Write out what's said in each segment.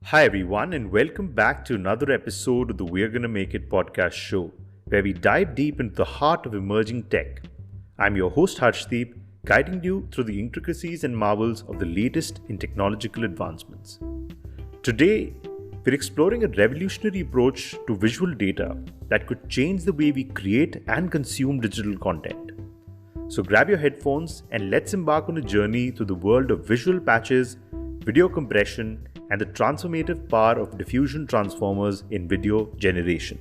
Hi, everyone, and welcome back to another episode of the We're Gonna Make It podcast show, where we dive deep into the heart of emerging tech. I'm your host, Harshdeep, guiding you through the intricacies and marvels of the latest in technological advancements. Today, we're exploring a revolutionary approach to visual data that could change the way we create and consume digital content. So grab your headphones and let's embark on a journey through the world of visual patches, video compression, and the transformative power of diffusion transformers in video generation.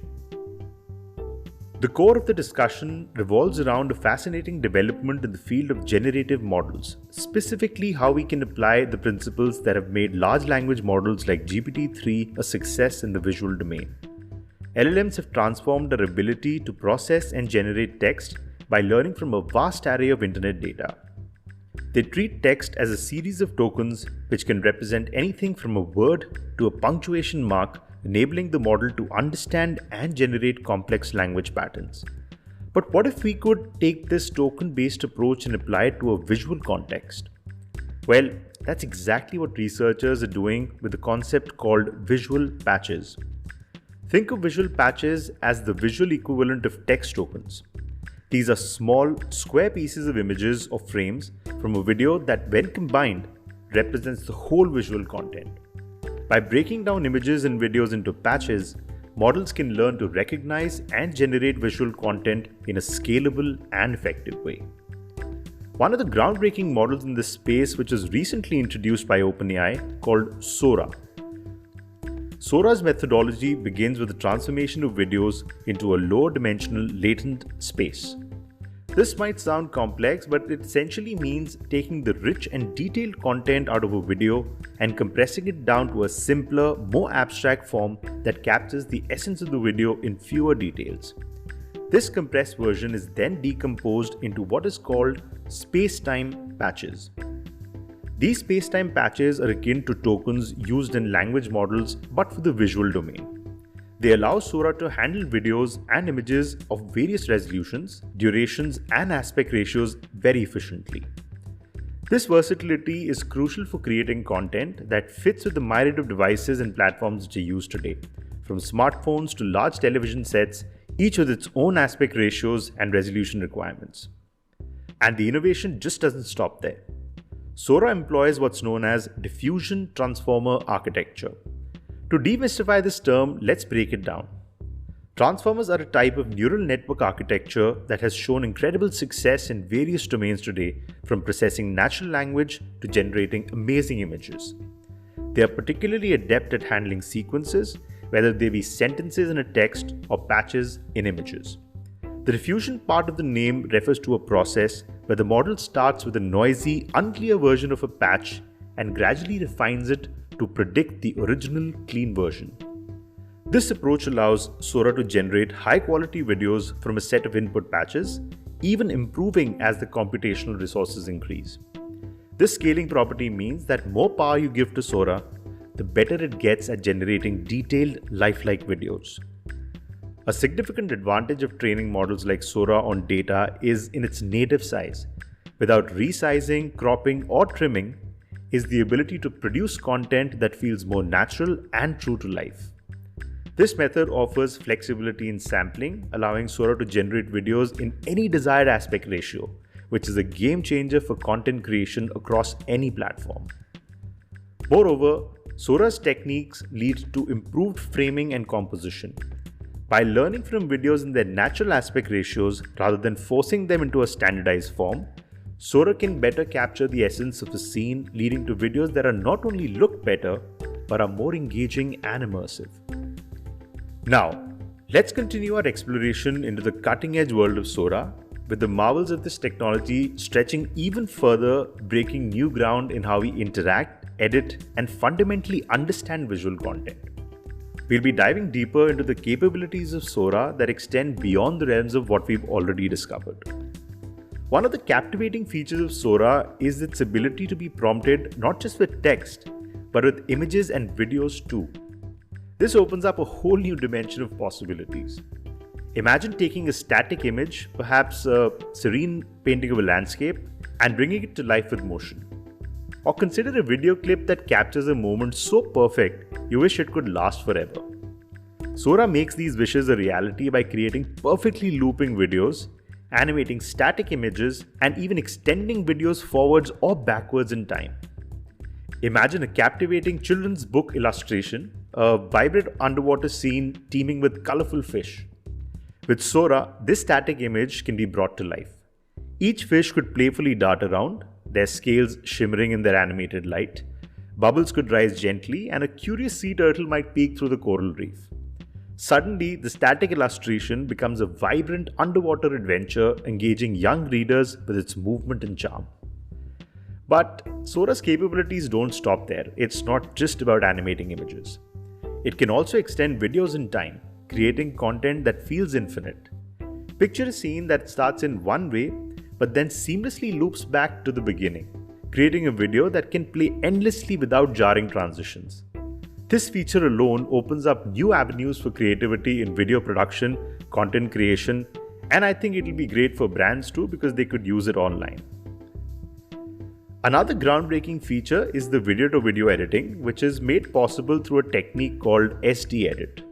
The core of the discussion revolves around a fascinating development in the field of generative models, specifically how we can apply the principles that have made large language models like GPT-3 a success in the visual domain. LLMs have transformed our ability to process and generate text by learning from a vast array of internet data. They treat text as a series of tokens which can represent anything from a word to a punctuation mark, enabling the model to understand and generate complex language patterns. But what if we could take this token-based approach and apply it to a visual context? Well, that's exactly what researchers are doing with a concept called visual patches. Think of visual patches as the visual equivalent of text tokens. These are small, square pieces of images or frames from a video that, when combined, represents the whole visual content. By breaking down images and videos into patches, models can learn to recognize and generate visual content in a scalable and effective way. One of the groundbreaking models in this space, which was recently introduced by OpenAI, called Sora. Sora's methodology begins with the transformation of videos into a low-dimensional latent space. This might sound complex, but it essentially means taking the rich and detailed content out of a video and compressing it down to a simpler, more abstract form that captures the essence of the video in fewer details. This compressed version is then decomposed into what is called space-time patches. These space-time patches are akin to tokens used in language models but for the visual domain. They allow Sora to handle videos and images of various resolutions, durations, and aspect ratios very efficiently. This versatility is crucial for creating content that fits with the myriad of devices and platforms that are used today, from smartphones to large television sets, each with its own aspect ratios and resolution requirements. And the innovation just doesn't stop there. Sora employs what's known as diffusion transformer architecture. To demystify this term, let's break it down. Transformers are a type of neural network architecture that has shown incredible success in various domains today, from processing natural language to generating amazing images. They are particularly adept at handling sequences, whether they be sentences in a text or patches in images. The diffusion part of the name refers to a process where the model starts with a noisy, unclear version of a patch and gradually refines it to predict the original clean version. This approach allows Sora to generate high-quality videos from a set of input patches, even improving as the computational resources increase. This scaling property means that more power you give to Sora, the better it gets at generating detailed, lifelike videos. A significant advantage of training models like Sora on data is in its native size. Without resizing, cropping, or trimming, is the ability to produce content that feels more natural and true to life. This method offers flexibility in sampling, allowing Sora to generate videos in any desired aspect ratio, which is a game changer for content creation across any platform. Moreover, Sora's techniques lead to improved framing and composition. By learning from videos in their natural aspect ratios rather than forcing them into a standardized form, Sora can better capture the essence of a scene, leading to videos that are not only look better, but are more engaging and immersive. Now, let's continue our exploration into the cutting-edge world of Sora, with the marvels of this technology stretching even further, breaking new ground in how we interact, edit, and fundamentally understand visual content. We'll be diving deeper into the capabilities of Sora that extend beyond the realms of what we've already discovered. One of the captivating features of Sora is its ability to be prompted not just with text, but with images and videos too. This opens up a whole new dimension of possibilities. Imagine taking a static image, perhaps a serene painting of a landscape, and bringing it to life with motion. Or consider a video clip that captures a moment so perfect you wish it could last forever. Sora makes these wishes a reality by creating perfectly looping videos, animating static images, and even extending videos forwards or backwards in time. Imagine a captivating children's book illustration, a vibrant underwater scene teeming with colorful fish. With Sora, this static image can be brought to life. Each fish could playfully dart around, their scales shimmering in their animated light. Bubbles could rise gently, and a curious sea turtle might peek through the coral reef. Suddenly, the static illustration becomes a vibrant underwater adventure, engaging young readers with its movement and charm. But Sora's capabilities don't stop there. It's not just about animating images. It can also extend videos in time, creating content that feels infinite. Picture a scene that starts in one way, but then seamlessly loops back to the beginning, creating a video that can play endlessly without jarring transitions. This feature alone opens up new avenues for creativity in video production, content creation, and I think it will be great for brands too because they could use it online. Another groundbreaking feature is the video-to-video editing, which is made possible through a technique called SD-edit.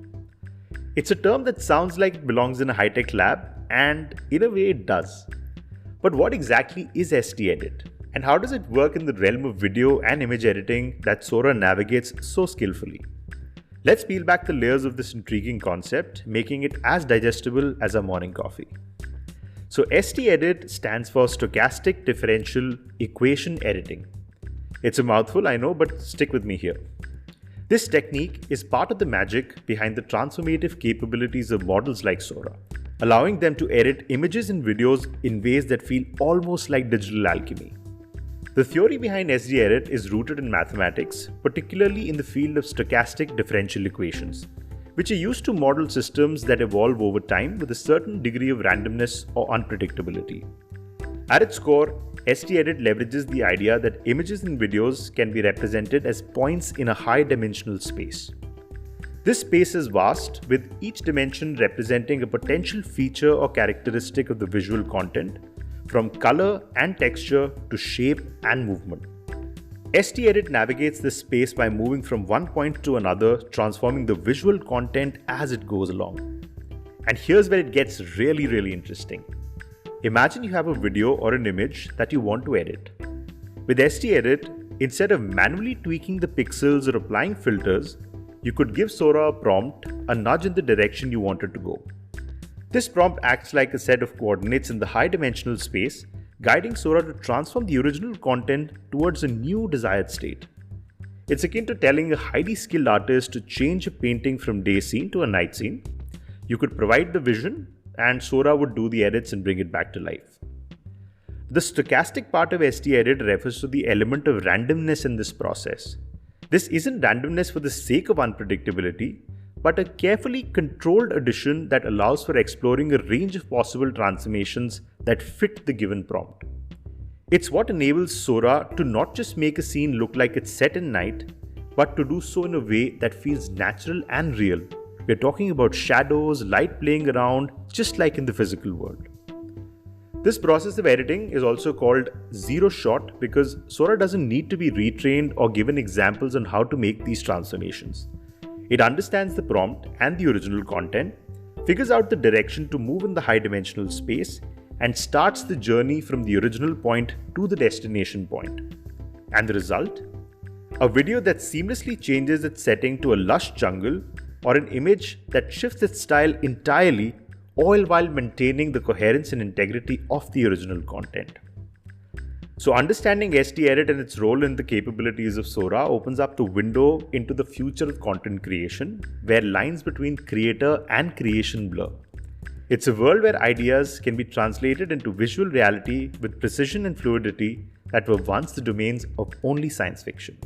It's a term that sounds like it belongs in a high-tech lab, and in a way it does. But what exactly is SD-edit? And how does it work in the realm of video and image editing that Sora navigates so skillfully? Let's peel back the layers of this intriguing concept, making it as digestible as our morning coffee. So SD-edit stands for Stochastic Differential Equation Editing. It's a mouthful, I know, but stick with me here. This technique is part of the magic behind the transformative capabilities of models like Sora, allowing them to edit images and videos in ways that feel almost like digital alchemy. The theory behind SD-edit is rooted in mathematics, particularly in the field of stochastic differential equations, which are used to model systems that evolve over time with a certain degree of randomness or unpredictability. At its core, SD-edit leverages the idea that images and videos can be represented as points in a high-dimensional space. This space is vast, with each dimension representing a potential feature or characteristic of the visual content, from color and texture to shape and movement. SD-edit navigates this space by moving from one point to another, transforming the visual content as it goes along. And here's where it gets really interesting. Imagine you have a video or an image that you want to edit. With SD-edit, instead of manually tweaking the pixels or applying filters, you could give Sora a prompt, a nudge in the direction you want it to go. This prompt acts like a set of coordinates in the high-dimensional space, guiding Sora to transform the original content towards a new desired state. It's akin to telling a highly skilled artist to change a painting from day scene to a night scene. You could provide the vision, and Sora would do the edits and bring it back to life. The stochastic part of SD-edit refers to the element of randomness in this process. This isn't randomness for the sake of unpredictability, but a carefully controlled addition that allows for exploring a range of possible transformations that fit the given prompt. It's what enables Sora to not just make a scene look like it's set in night, but to do so in a way that feels natural and real. We're talking about shadows, light playing around, just like in the physical world. This process of editing is also called zero shot because Sora doesn't need to be retrained or given examples on how to make these transformations. It understands the prompt and the original content, figures out the direction to move in the high-dimensional space, and starts the journey from the original point to the destination point. And the result? A video that seamlessly changes its setting to a lush jungle, or an image that shifts its style entirely, all while maintaining the coherence and integrity of the original content. So understanding SD-edit and its role in the capabilities of Sora opens up the window into the future of content creation, where lines between creator and creation blur. It's a world where ideas can be translated into visual reality with precision and fluidity that were once the domains of only science fiction.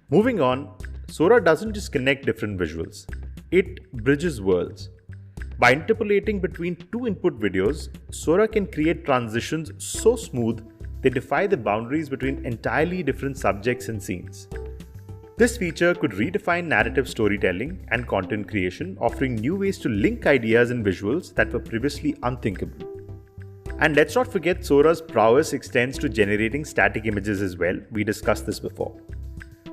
Moving on, Sora doesn't just connect different visuals, it bridges worlds. By interpolating between two input videos, Sora can create transitions so smooth they defy the boundaries between entirely different subjects and scenes. This feature could redefine narrative storytelling and content creation, offering new ways to link ideas and visuals that were previously unthinkable. And let's not forget Sora's prowess extends to generating static images as well. We discussed this before.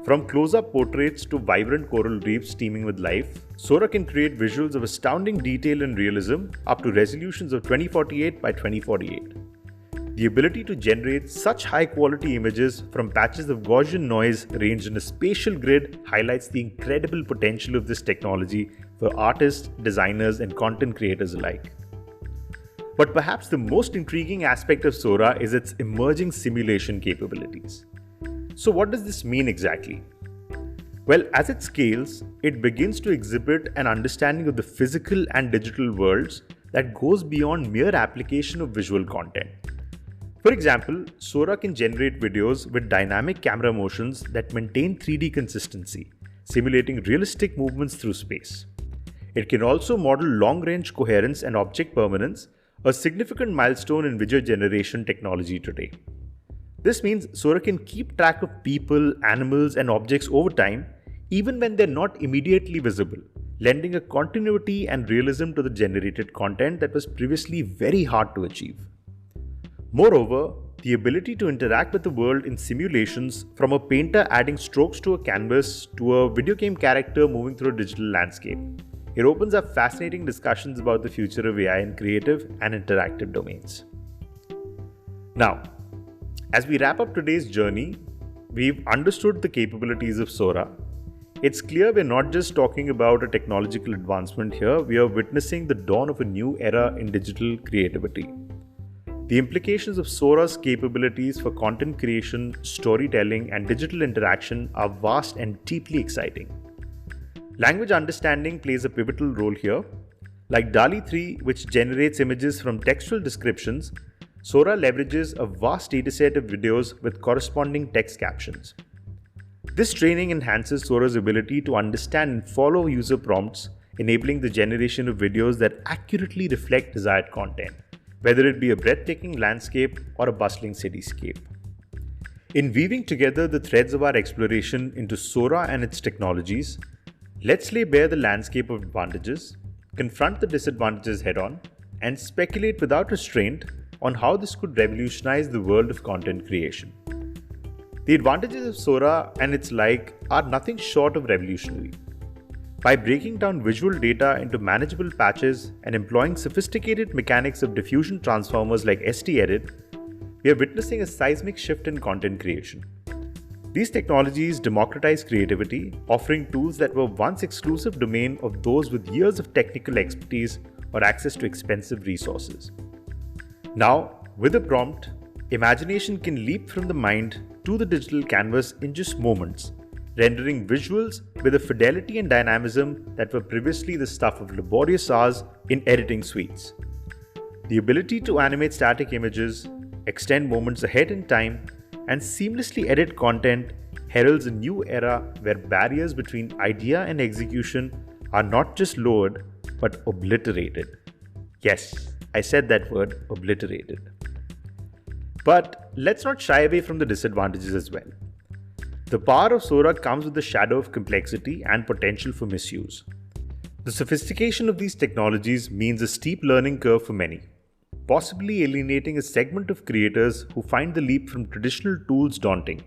From close-up portraits to vibrant coral reefs teeming with life, Sora can create visuals of astounding detail and realism up to resolutions of 2048 by 2048. The ability to generate such high-quality images from patches of Gaussian noise arranged in a spatial grid highlights the incredible potential of this technology for artists, designers, and content creators alike. But perhaps the most intriguing aspect of Sora is its emerging simulation capabilities. So what does this mean exactly? Well, as it scales, it begins to exhibit an understanding of the physical and digital worlds that goes beyond mere application of visual content. For example, Sora can generate videos with dynamic camera motions that maintain 3D consistency, simulating realistic movements through space. It can also model long-range coherence and object permanence, a significant milestone in video generation technology today. This means Sora can keep track of people, animals, and objects over time, even when they're not immediately visible, lending a continuity and realism to the generated content that was previously very hard to achieve. Moreover, the ability to interact with the world in simulations, from a painter adding strokes to a canvas to a video game character moving through a digital landscape. It opens up fascinating discussions about the future of AI in creative and interactive domains. Now, as we wrap up today's journey, we've understood the capabilities of Sora. It's clear we're not just talking about a technological advancement here, we are witnessing the dawn of a new era in digital creativity. The implications of Sora's capabilities for content creation, storytelling, and digital interaction are vast and deeply exciting. Language understanding plays a pivotal role here. Like DALL-E 3, which generates images from textual descriptions, Sora leverages a vast dataset of videos with corresponding text captions. This training enhances Sora's ability to understand and follow user prompts, enabling the generation of videos that accurately reflect desired content, whether it be a breathtaking landscape or a bustling cityscape. In weaving together the threads of our exploration into Sora and its technologies, let's lay bare the landscape of advantages, confront the disadvantages head-on, and speculate without restraint on how this could revolutionize the world of content creation. The advantages of Sora and its like are nothing short of revolutionary. By breaking down visual data into manageable patches and employing sophisticated mechanics of diffusion transformers like ST-Edit, we are witnessing a seismic shift in content creation. These technologies democratize creativity, offering tools that were once exclusive domain of those with years of technical expertise or access to expensive resources. Now, with a prompt, imagination can leap from the mind to the digital canvas in just moments, rendering visuals with a fidelity and dynamism that were previously the stuff of laborious hours in editing suites. The ability to animate static images, extend moments ahead in time, and seamlessly edit content heralds a new era where barriers between idea and execution are not just lowered, but obliterated. Yes, I said that word, obliterated. But let's not shy away from the disadvantages as well. The power of Sora comes with the shadow of complexity and potential for misuse. The sophistication of these technologies means a steep learning curve for many, possibly alienating a segment of creators who find the leap from traditional tools daunting.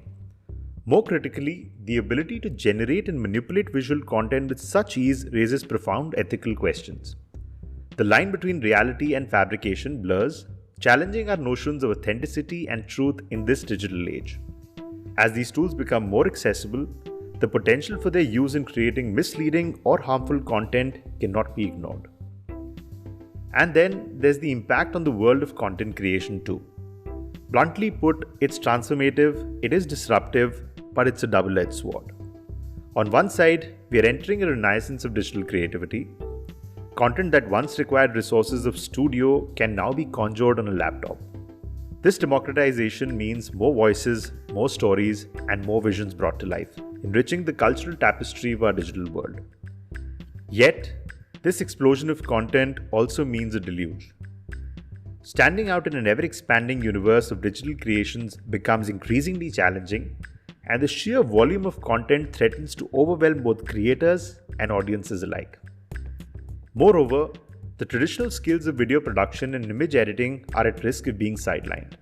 More critically, the ability to generate and manipulate visual content with such ease raises profound ethical questions. The line between reality and fabrication blurs, challenging our notions of authenticity and truth in this digital age. As these tools become more accessible, the potential for their use in creating misleading or harmful content cannot be ignored. And then there's the impact on the world of content creation too. Bluntly put, it's transformative, it is disruptive, but it's a double-edged sword. On one side, we are entering a renaissance of digital creativity. Content that once required resources of studio can now be conjured on a laptop. This democratization means more voices, more stories, and more visions brought to life, enriching the cultural tapestry of our digital world. Yet, this explosion of content also means a deluge. Standing out in an ever-expanding universe of digital creations becomes increasingly challenging, and the sheer volume of content threatens to overwhelm both creators and audiences alike. Moreover, the traditional skills of video production and image editing are at risk of being sidelined.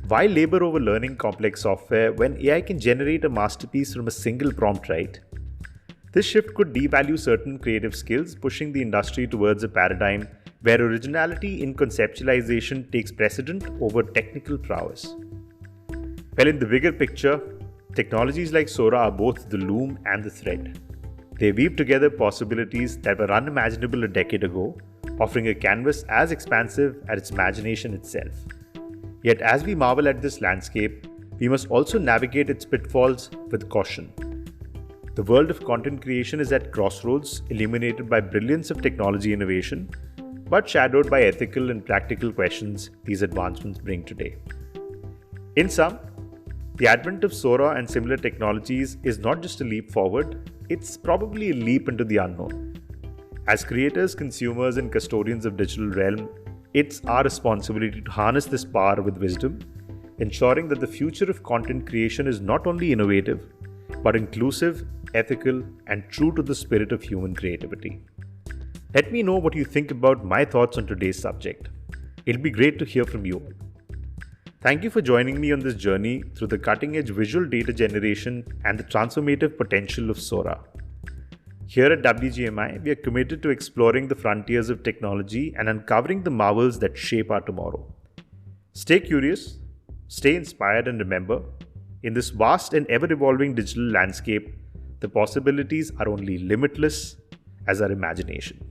Why labor over learning complex software when AI can generate a masterpiece from a single prompt, right? This shift could devalue certain creative skills, pushing the industry towards a paradigm where originality in conceptualization takes precedent over technical prowess. Well, in the bigger picture, technologies like Sora are both the loom and the thread. They weave together possibilities that were unimaginable a decade ago, offering a canvas as expansive as its imagination itself. Yet, as we marvel at this landscape, we must also navigate its pitfalls with caution. The world of content creation is at crossroads, illuminated by brilliance of technology innovation, but shadowed by ethical and practical questions these advancements bring today. In sum, the advent of Sora and similar technologies is not just a leap forward, it's probably a leap into the unknown. As creators, consumers, and custodians of digital realm, it's our responsibility to harness this power with wisdom, ensuring that the future of content creation is not only innovative, but inclusive, ethical, and true to the spirit of human creativity. Let me know what you think about my thoughts on today's subject. It'll be great to hear from you all. Thank you for joining me on this journey through the cutting-edge visual data generation and the transformative potential of Sora. Here at WGMI, we are committed to exploring the frontiers of technology and uncovering the marvels that shape our tomorrow. Stay curious, stay inspired, and remember, in this vast and ever-evolving digital landscape, the possibilities are only limitless as our imagination.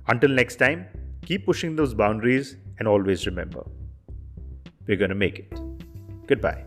Until next time, keep pushing those boundaries and always remember, we're going to make it. Goodbye.